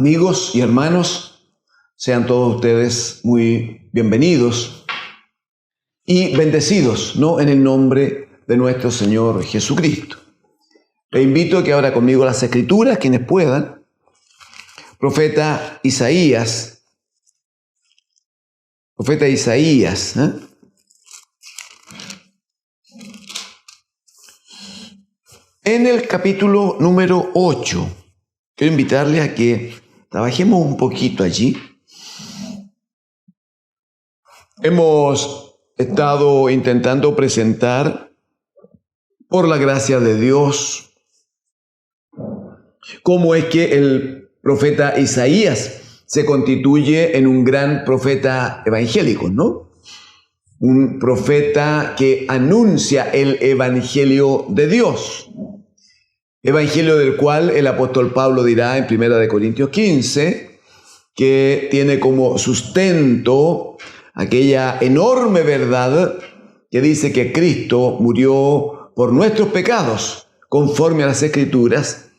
Amigos y hermanos, sean todos ustedes muy bienvenidos y bendecidos, ¿no?, en el nombre de nuestro Señor Jesucristo. Le invito a que abra conmigo las Escrituras, quienes puedan. Profeta Isaías. En el capítulo número 8. Quiero invitarle a que trabajemos un poquito allí. Hemos estado intentando presentar, por la gracia de Dios, cómo es que el profeta Isaías se constituye en un gran profeta evangélico, ¿no? Un profeta que anuncia el evangelio de Dios. Evangelio del cual el apóstol Pablo dirá en 1 Corintios 15, que tiene como sustento aquella enorme verdad que dice que Cristo murió por nuestros pecados, conforme a las Escrituras,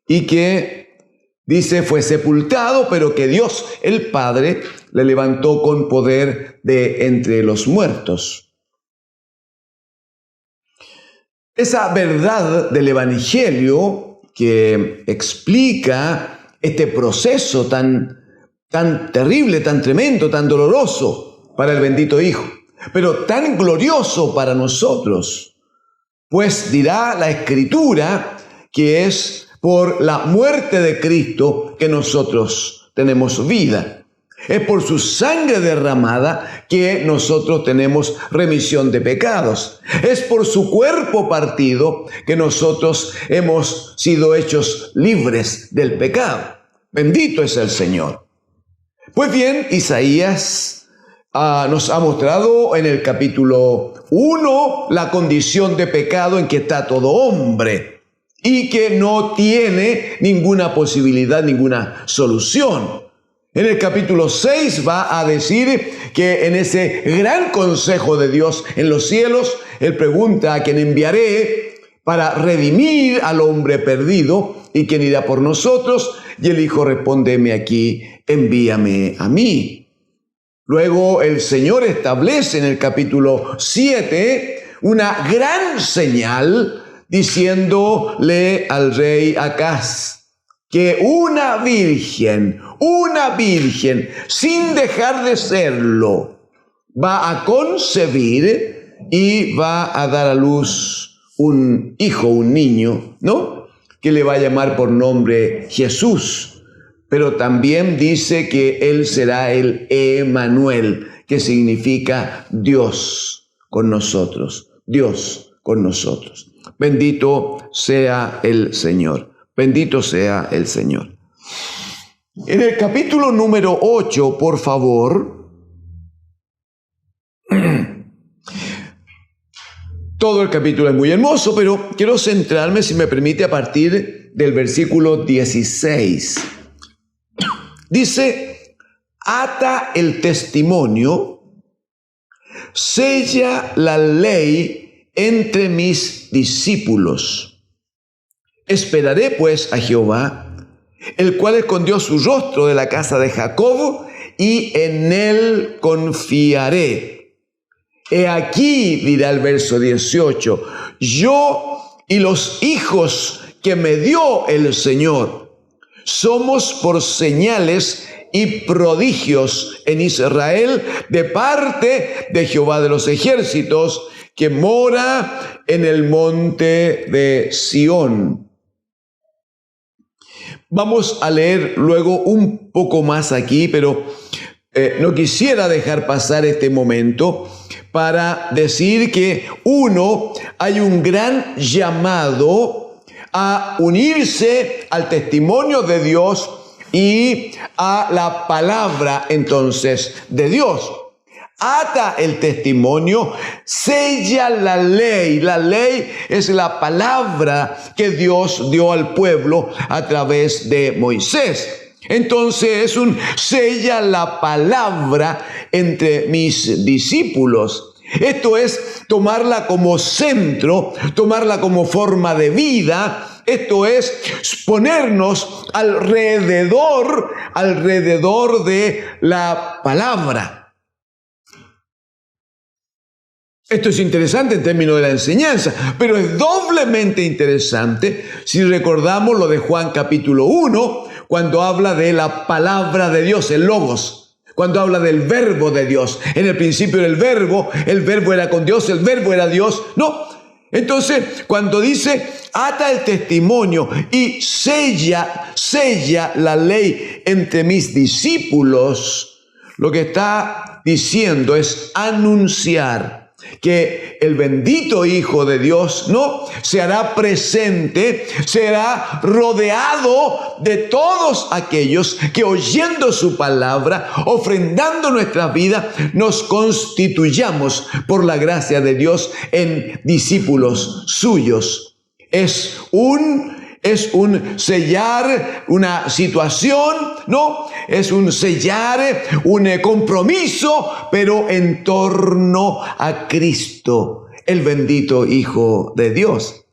y que dice fue sepultado, pero que Dios, el Padre, le levantó con poder de entre los muertos. Esa verdad del Evangelio que explica este proceso tan terrible, tan tremendo, tan doloroso para el bendito Hijo, pero tan glorioso para nosotros, pues dirá la Escritura que es por la muerte de Cristo que nosotros tenemos vida. Es por su sangre derramada que nosotros tenemos remisión de pecados. Es por su cuerpo partido que nosotros hemos sido hechos libres del pecado. Bendito es el Señor. Pues bien, Isaías nos ha mostrado en el capítulo 1 la condición de pecado en que está todo hombre y que no tiene ninguna posibilidad, ninguna solución. En el capítulo 6 va a decir que en ese gran consejo de Dios en los cielos, Él pregunta a quién enviaré para redimir al hombre perdido y quién irá por nosotros. Y el Hijo responde, heme aquí, envíame a mí. Luego el Señor establece en el capítulo 7 una gran señal diciéndole al rey Acaz que una virgen, sin dejar de serlo, va a concebir y va a dar a luz un hijo, un niño, ¿no?, que le va a llamar por nombre Jesús. Pero también dice que él será el Emmanuel, que significa Dios con nosotros, Dios con nosotros. Bendito sea el Señor. Bendito sea el Señor. En el capítulo número 8, por favor, todo el capítulo es muy hermoso, pero quiero centrarme, si me permite, a partir del versículo 16. Dice, ata el testimonio, sella la ley entre mis discípulos. Esperaré pues a Jehová, el cual escondió su rostro de la casa de Jacob, y en él confiaré. He aquí, dirá el verso 18, yo y los hijos que me dio el Señor, somos por señales y prodigios en Israel de parte de Jehová de los ejércitos, que mora en el monte de Sión. Vamos a leer luego un poco más aquí, pero no quisiera dejar pasar este momento para decir que hay un gran llamado a unirse al testimonio de Dios y a la palabra entonces de Dios. Ata el testimonio, sella la ley. La ley es la palabra que Dios dio al pueblo a través de Moisés. Entonces sella la palabra entre mis discípulos. Esto es tomarla como centro, tomarla como forma de vida Esto es ponernos alrededor de la palabra. Esto es interesante en términos de la enseñanza, pero es doblemente interesante si recordamos lo de Juan capítulo 1, cuando habla de la palabra de Dios, el Logos, cuando habla del verbo de Dios. En el principio era el verbo era con Dios, el verbo era Dios. No. Entonces, cuando dice, ata el testimonio y sella la ley entre mis discípulos, lo que está diciendo es anunciar que el bendito Hijo de Dios se hará presente, será rodeado de todos aquellos que oyendo su palabra, ofrendando nuestras vidas, nos constituyamos por la gracia de Dios en discípulos suyos. Es un sellar una situación, es un sellar un compromiso, pero en torno a Cristo, el bendito Hijo de Dios.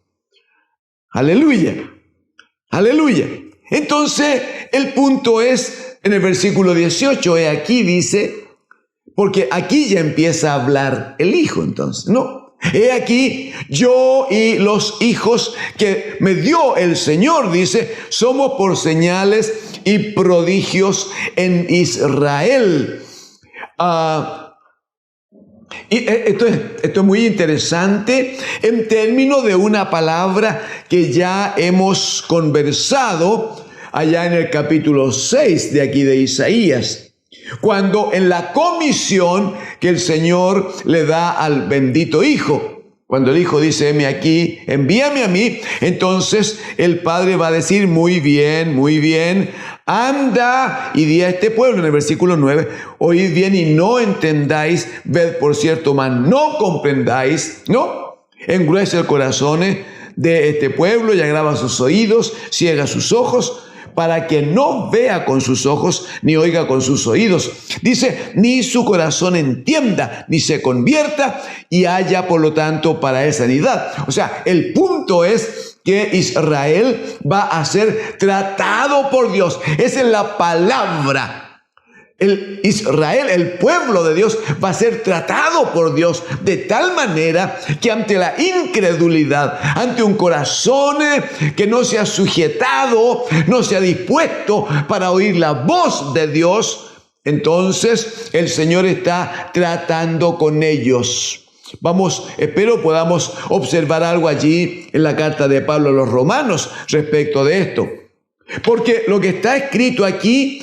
Aleluya, aleluya. Entonces, el punto es, en el versículo 18, aquí dice, porque aquí ya empieza a hablar el Hijo, entonces, he aquí, yo y los hijos que me dio el Señor, dice, somos por señales y prodigios en Israel. Y esto es muy interesante en términos de una palabra que ya hemos conversado allá en el capítulo 6 de aquí de Isaías. Cuando en la comisión que el Señor le da al bendito Hijo, cuando el Hijo dice, heme aquí, envíame a mí, entonces el Padre va a decir, muy bien, anda y di a este pueblo, en el versículo 9, oíd bien y no entendáis, ved por cierto, mas no comprendáis, engruece el corazón de este pueblo y agrava sus oídos, ciega sus ojos, para que no vea con sus ojos, ni oiga con sus oídos. Dice, ni su corazón entienda, ni se convierta, y haya, por lo tanto, para él sanidad. O sea, el punto es que Israel va a ser tratado por Dios. Esa es la palabra. Israel, el pueblo de Dios, va a ser tratado por Dios de tal manera que ante la incredulidad, ante un corazón que no se ha sujetado, no se ha dispuesto para oír la voz de Dios, entonces el Señor está tratando con ellos. Espero podamos observar algo allí en la carta de Pablo a los Romanos respecto de esto. Porque lo que está escrito aquí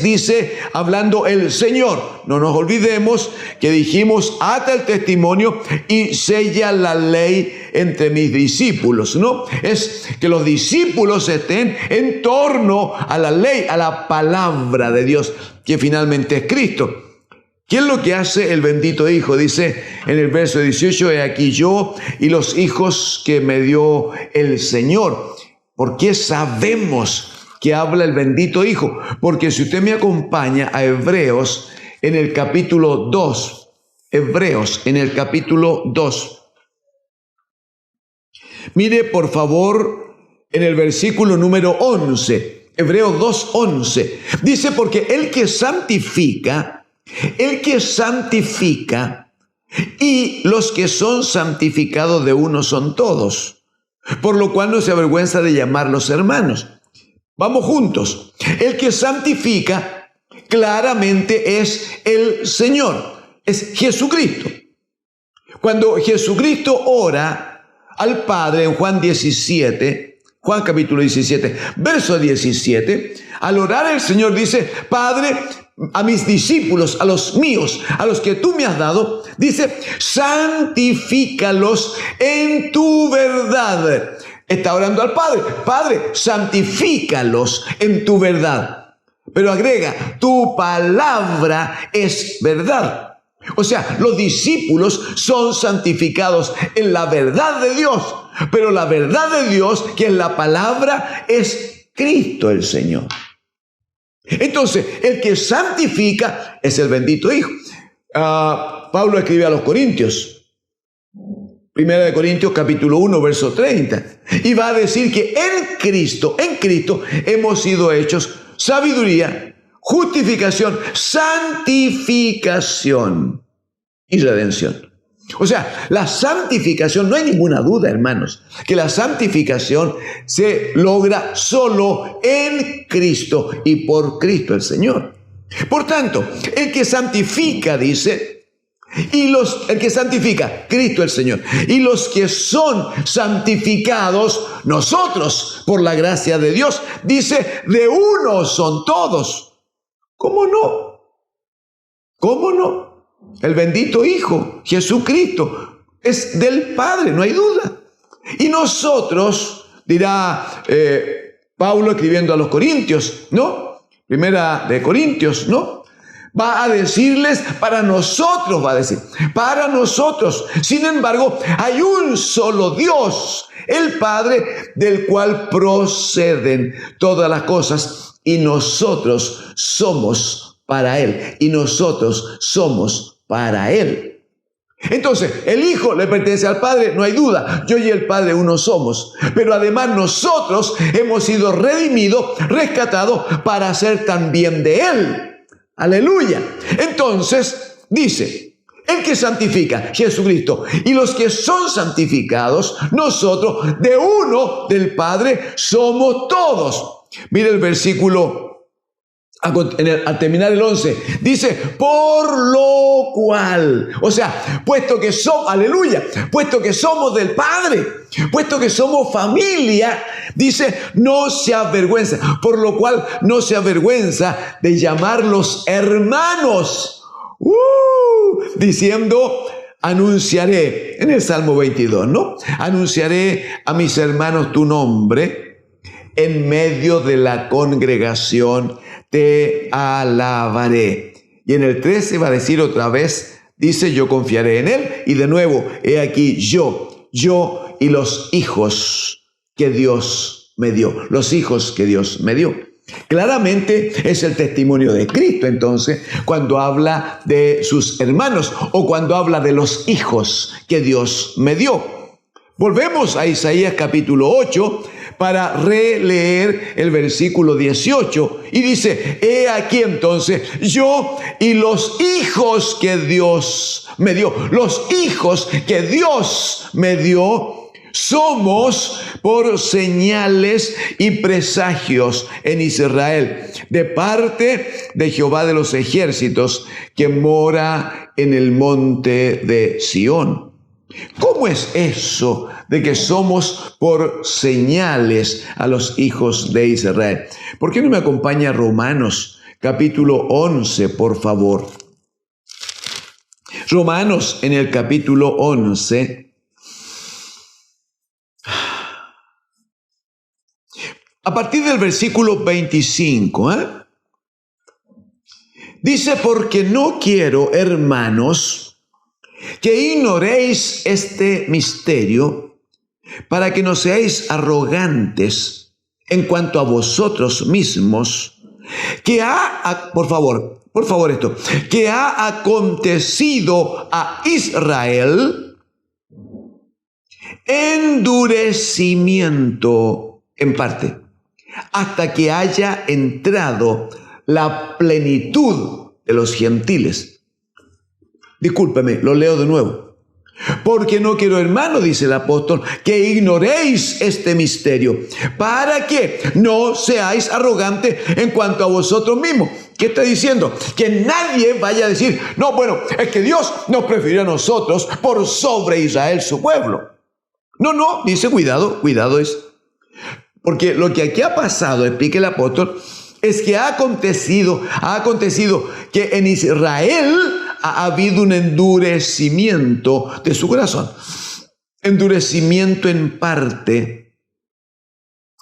dice, hablando el Señor. No nos olvidemos que dijimos, ata el testimonio y sella la ley entre mis discípulos, Es que los discípulos estén en torno a la ley, a la palabra de Dios, que finalmente es Cristo. ¿Qué es lo que hace el bendito Hijo? Dice en el verso 18, he aquí yo y los hijos que me dio el Señor. ¿Por qué sabemos que habla el bendito Hijo? Porque si usted me acompaña a Hebreos en el capítulo 2, Hebreos en el capítulo 2, mire por favor en el versículo número 11, Hebreos 2:11, dice, porque el que santifica, y los que son santificados de uno son todos, por lo cual no se avergüenza de llamarlos hermanos. Vamos juntos. El que santifica claramente es el Señor, es Jesucristo. Cuando Jesucristo ora al Padre en Juan capítulo 17, verso 17, al orar el Señor dice, Padre, a mis discípulos, a los míos, a los que tú me has dado, dice, santifícalos en tu verdad. Está orando al Padre. Padre, santifícalos en tu verdad. Pero agrega, tu palabra es verdad. O sea, los discípulos son santificados en la verdad de Dios. Pero la verdad de Dios, que es la palabra, es Cristo el Señor. Entonces, el que santifica es el bendito Hijo. Pablo escribe a los Corintios. Primera de Corintios capítulo 1, verso 30. Y va a decir que en Cristo hemos sido hechos sabiduría, justificación, santificación y redención. O sea, la santificación, no hay ninguna duda, hermanos, que la santificación se logra solo en Cristo y por Cristo el Señor. Por tanto, el que santifica, dice, el que santifica, Cristo el Señor, y los que son santificados, nosotros, por la gracia de Dios, dice, de uno son todos. ¿Cómo no? ¿Cómo no? El bendito Hijo, Jesucristo, es del Padre, no hay duda. Y nosotros, dirá Pablo escribiendo a los Corintios, ¿no? Primera de Corintios, ¿no? Va a decirles, para nosotros, va a decir, para nosotros. Sin embargo, hay un solo Dios, el Padre, del cual proceden todas las cosas, y nosotros somos para Él, y nosotros somos para Él. Entonces, el Hijo le pertenece al Padre, no hay duda. Yo y el Padre uno somos. Pero además nosotros hemos sido redimidos, rescatados para ser también de Él. Aleluya. Entonces, dice, el que santifica, Jesucristo, y los que son santificados, nosotros, de uno, del Padre, somos todos. Mire el versículo al terminar el 11, dice, por lo cual, o sea, puesto que somos, aleluya, puesto que somos del Padre, puesto que somos familia, dice, no se avergüenza, por lo cual no se avergüenza de llamarlos hermanos, diciendo, anunciaré, en el Salmo 22, ¿no? Anunciaré a mis hermanos tu nombre en medio de la congregación, te alabaré. Y en el 13 va a decir otra vez, dice, yo confiaré en Él. Y de nuevo, he aquí yo y los hijos que Dios me dio. Los hijos que Dios me dio. Claramente es el testimonio de Cristo, entonces, cuando habla de sus hermanos o cuando habla de los hijos que Dios me dio. Volvemos a Isaías capítulo 8 para releer el versículo 18 y dice, he aquí entonces yo y los hijos que Dios me dio, los hijos que Dios me dio, somos por señales y presagios en Israel, de parte de Jehová de los ejércitos, que mora en el monte de Sión. ¿Cómo es eso de que somos por señales a los hijos de Israel? ¿Por qué no me acompaña Romanos capítulo 11, por favor? Romanos en el capítulo 11. A partir del versículo 25, dice, porque no quiero, hermanos, que ignoréis este misterio, para que no seáis arrogantes en cuanto a vosotros mismos, que por favor esto, que ha acontecido a Israel endurecimiento en parte, hasta que haya entrado la plenitud de los gentiles. Discúlpeme, lo leo de nuevo. Porque no quiero, hermano, dice el apóstol, que ignoréis este misterio, para que no seáis arrogantes en cuanto a vosotros mismos. ¿Qué está diciendo? Que nadie vaya a decir, no, bueno, es que Dios nos prefirió a nosotros por sobre Israel, su pueblo. No, dice, cuidado es. Porque lo que aquí ha pasado, explica el apóstol, es que ha acontecido que en Israel ha habido un endurecimiento de su corazón. Endurecimiento en parte,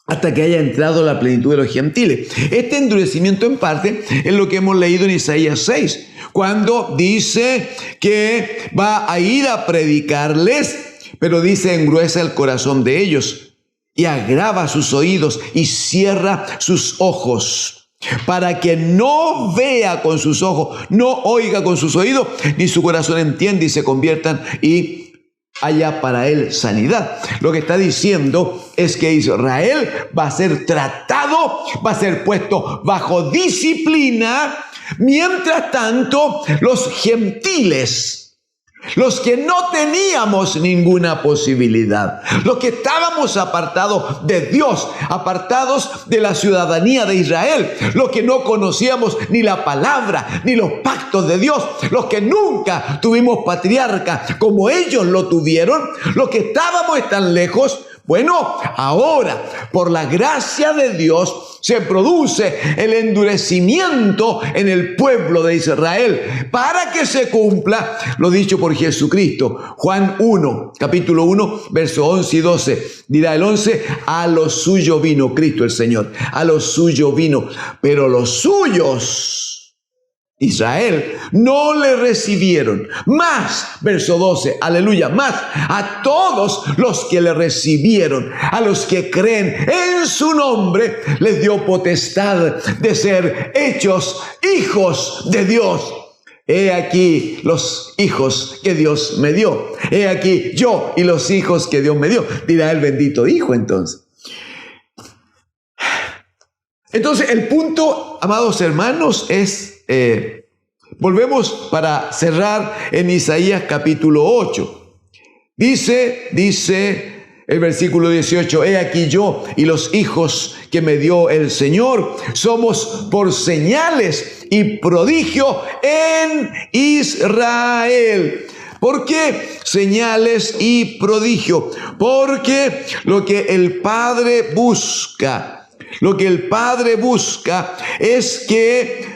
hasta que haya entrado la plenitud de los gentiles. Este endurecimiento en parte es lo que hemos leído en Isaías 6, cuando dice que va a ir a predicarles, pero dice, engruesa el corazón de ellos y agrava sus oídos y cierra sus ojos, para que no vea con sus ojos, no oiga con sus oídos, ni su corazón entienda y se conviertan y haya para él sanidad. Lo que está diciendo es que Israel va a ser tratado, va a ser puesto bajo disciplina, mientras tanto los gentiles, los que no teníamos ninguna posibilidad, los que estábamos apartados de Dios, apartados de la ciudadanía de Israel, los que no conocíamos ni la palabra, ni los pactos de Dios, los que nunca tuvimos patriarca como ellos lo tuvieron, los que estábamos tan lejos. Bueno, ahora, por la gracia de Dios, se produce el endurecimiento en el pueblo de Israel para que se cumpla lo dicho por Jesucristo. Juan 1, capítulo 1, versos 11 y 12. Dirá el 11, a lo suyo vino Cristo el Señor, a lo suyo vino, pero los suyos, Israel, no le recibieron. Más, verso 12, aleluya, más a todos los que le recibieron, a los que creen en su nombre, les dio potestad de ser hechos hijos de Dios. He aquí los hijos que Dios me dio. He aquí yo y los hijos que Dios me dio. Dirá el bendito Hijo entonces. Entonces el punto, amados hermanos, es... volvemos para cerrar en Isaías capítulo 8. Dice el versículo 18, he aquí yo y los hijos que me dio el Señor, somos por señales y prodigio en Israel. ¿Por qué señales y prodigio? Porque lo que el Padre busca es que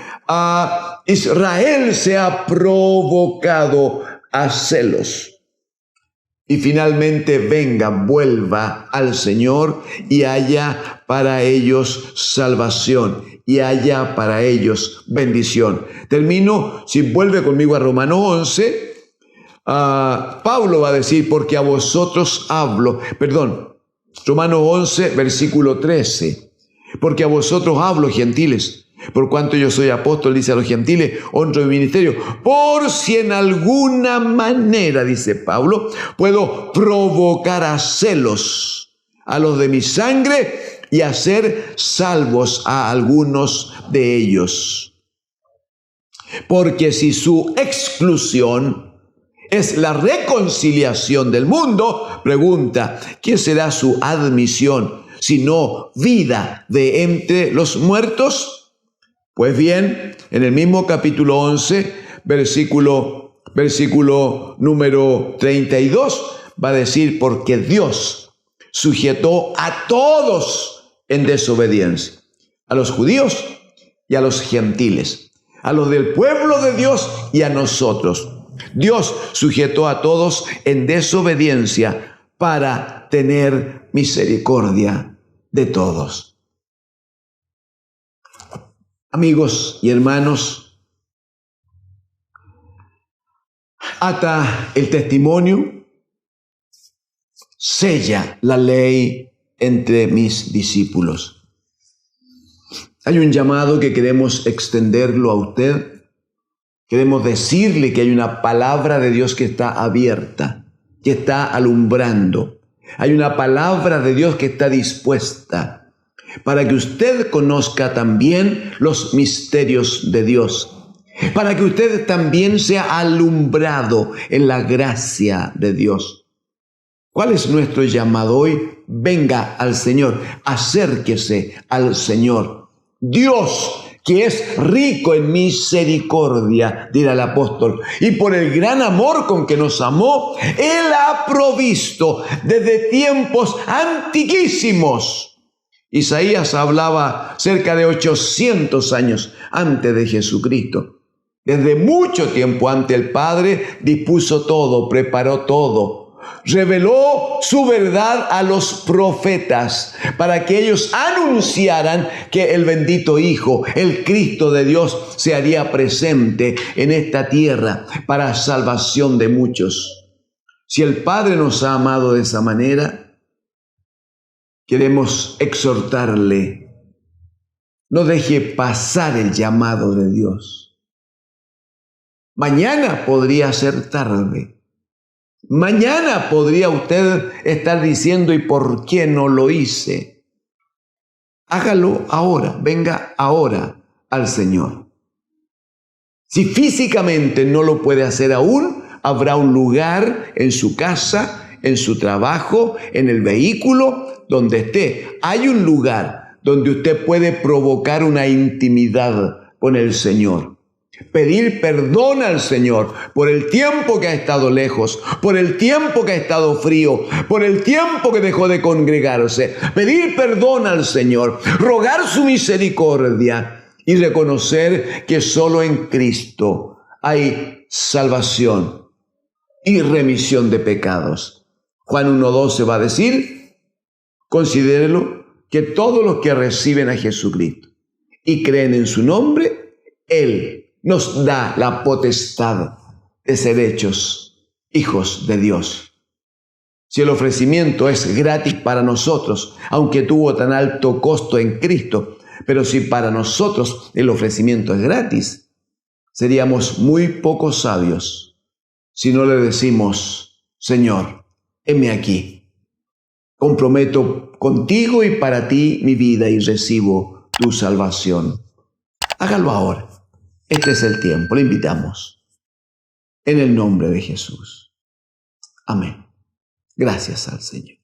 Israel sea provocado a celos y finalmente vuelva al Señor y haya para ellos salvación y haya para ellos bendición. Termino, si vuelve conmigo a Romanos 11, Pablo va a decir, porque a vosotros hablo, Romanos 11, versículo 13, porque a vosotros hablo, gentiles, por cuanto yo soy apóstol, dice a los gentiles, honro mi ministerio, por si en alguna manera, dice Pablo, puedo provocar a celos a los de mi sangre y hacer salvos a algunos de ellos. Porque si su exclusión es la reconciliación del mundo, pregunta, ¿qué será su admisión sino vida de entre los muertos? Pues bien, en el mismo capítulo 11, versículo número 32, va a decir, porque Dios sujetó a todos en desobediencia, a los judíos y a los gentiles, a los del pueblo de Dios y a nosotros. Dios sujetó a todos en desobediencia para tener misericordia de todos. Amigos y hermanos, ata el testimonio, sella la ley entre mis discípulos. Hay un llamado que queremos extenderlo a usted. Queremos decirle que hay una palabra de Dios que está abierta, que está alumbrando. Hay una palabra de Dios que está dispuesta para que usted conozca también los misterios de Dios, para que usted también sea alumbrado en la gracia de Dios. ¿Cuál es nuestro llamado hoy? Venga al Señor, acérquese al Señor. Dios, que es rico en misericordia, dirá el apóstol, y por el gran amor con que nos amó, Él ha provisto desde tiempos antiquísimos. Isaías hablaba cerca de 800 años antes de Jesucristo. Desde mucho tiempo antes el Padre dispuso todo, preparó todo. Reveló su verdad a los profetas para que ellos anunciaran que el bendito Hijo, el Cristo de Dios, se haría presente en esta tierra para salvación de muchos. Si el Padre nos ha amado de esa manera, queremos exhortarle, no deje pasar el llamado de Dios. Mañana podría ser tarde. Mañana podría usted estar diciendo, ¿y por qué no lo hice? Hágalo ahora, venga ahora al Señor. Si físicamente no lo puede hacer aún, habrá un lugar en su casa, en su trabajo, en el vehículo, donde esté. Hay un lugar donde usted puede provocar una intimidad con el Señor. Pedir perdón al Señor por el tiempo que ha estado lejos, por el tiempo que ha estado frío, por el tiempo que dejó de congregarse. Pedir perdón al Señor, rogar su misericordia y reconocer que solo en Cristo hay salvación y remisión de pecados. Juan 1:12 va a decir, considérelo que todos los que reciben a Jesucristo y creen en su nombre, Él nos da la potestad de ser hechos hijos de Dios. Si el ofrecimiento es gratis para nosotros, aunque tuvo tan alto costo en Cristo, pero si para nosotros el ofrecimiento es gratis, seríamos muy poco sabios si no le decimos, Señor, heme aquí. Comprometo contigo y para ti mi vida y recibo tu salvación. Hágalo ahora. Este es el tiempo, le invitamos. En el nombre de Jesús. Amén. Gracias al Señor.